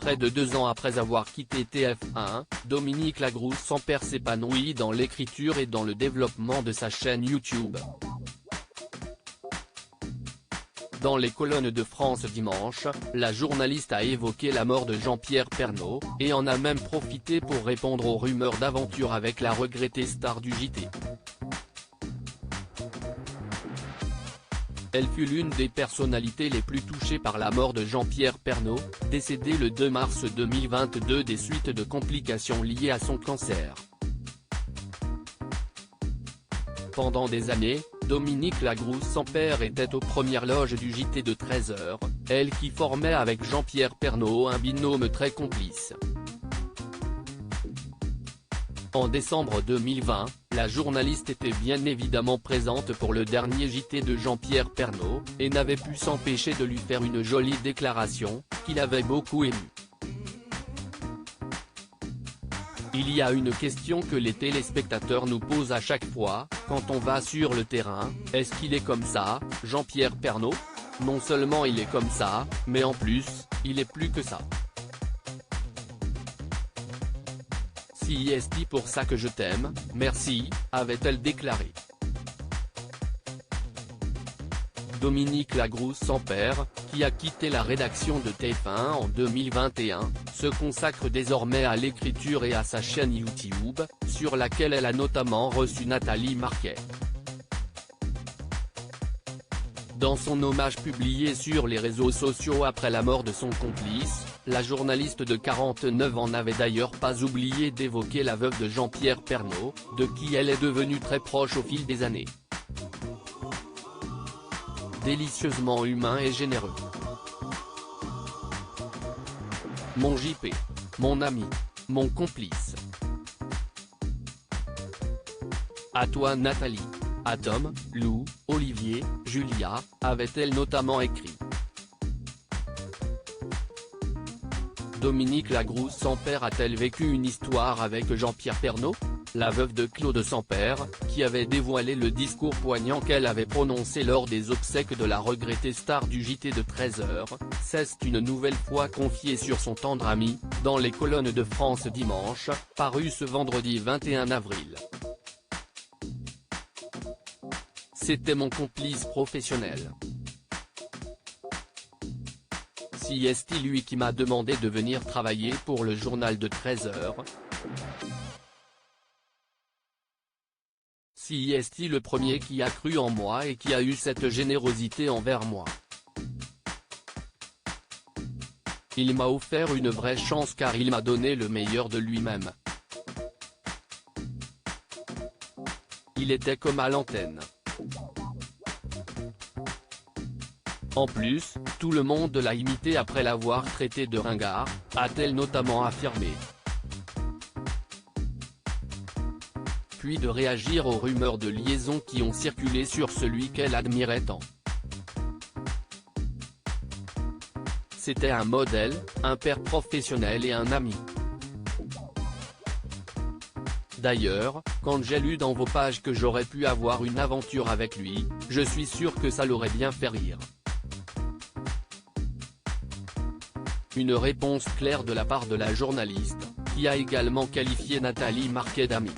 Près de 2 ans après avoir quitté TF1, Dominique Lagrousse-Sampere s'épanouit dans l'écriture et dans le développement de sa chaîne YouTube. Dans les colonnes de France Dimanche, la journaliste a évoqué la mort de Jean-Pierre Pernaut, et en a même profité pour répondre aux rumeurs d'aventure avec la regrettée star du JT. Elle fut l'une des personnalités les plus touchées par la mort de Jean-Pierre Pernaut, décédé le 2 mars 2022 des suites de complications liées à son cancer. Pendant des années, Dominique Lagrousse-Sampere était aux premières loges du JT de 13h, elle qui formait avec Jean-Pierre Pernaut un binôme très complice. En décembre 2020, la journaliste était bien évidemment présente pour le dernier JT de Jean-Pierre Pernaut, et n'avait pu s'empêcher de lui faire une jolie déclaration, qui l'avait beaucoup ému. Il y a une question que les téléspectateurs nous posent à chaque fois, quand on va sur le terrain, est-ce qu'il est comme ça, Jean-Pierre Pernaut? Non seulement il est comme ça, mais en plus, il est plus que ça. C'est pour ça que je t'aime, merci, avait-elle déclaré. Dominique Lagrousse-Sampere, qui a quitté la rédaction de TF1 en 2021, se consacre désormais à l'écriture et à sa chaîne YouTube, sur laquelle elle a notamment reçu Nathalie Marquet. Dans son hommage publié sur les réseaux sociaux après la mort de son complice, la journaliste de 49 ans n'avait d'ailleurs pas oublié d'évoquer la veuve de Jean-Pierre Pernaut, de qui elle est devenue très proche au fil des années. Délicieusement humain et généreux. Mon JP. Mon ami. Mon complice. À toi Nathalie. À Tom, Lou, Olivier, Julia, avait-elle notamment écrit. Dominique Lagrousse-Sampere a-t-elle vécu une histoire avec Jean-Pierre Pernaut, la veuve de Claude Sampere, qui avait dévoilé le discours poignant qu'elle avait prononcé lors des obsèques de la regrettée star du JT de 13h, s'est une nouvelle fois confiée sur son tendre ami, dans les colonnes de France Dimanche, paru ce vendredi 21 avril. C'était mon complice professionnel. C'est lui qui m'a demandé de venir travailler pour le journal de 13h. C'est le premier qui a cru en moi et qui a eu cette générosité envers moi. Il m'a offert une vraie chance car il m'a donné le meilleur de lui-même. Il était comme à l'antenne. En plus, tout le monde l'a imité après l'avoir traité de ringard, a-t-elle notamment affirmé. Puis de réagir aux rumeurs de liaison qui ont circulé sur celui qu'elle admirait tant. C'était un modèle, un père professionnel et un ami. D'ailleurs, quand j'ai lu dans vos pages que j'aurais pu avoir une aventure avec lui, je suis sûr que ça l'aurait bien fait rire. Une réponse claire de la part de la journaliste, qui a également qualifié Nathalie Marquet d'amie.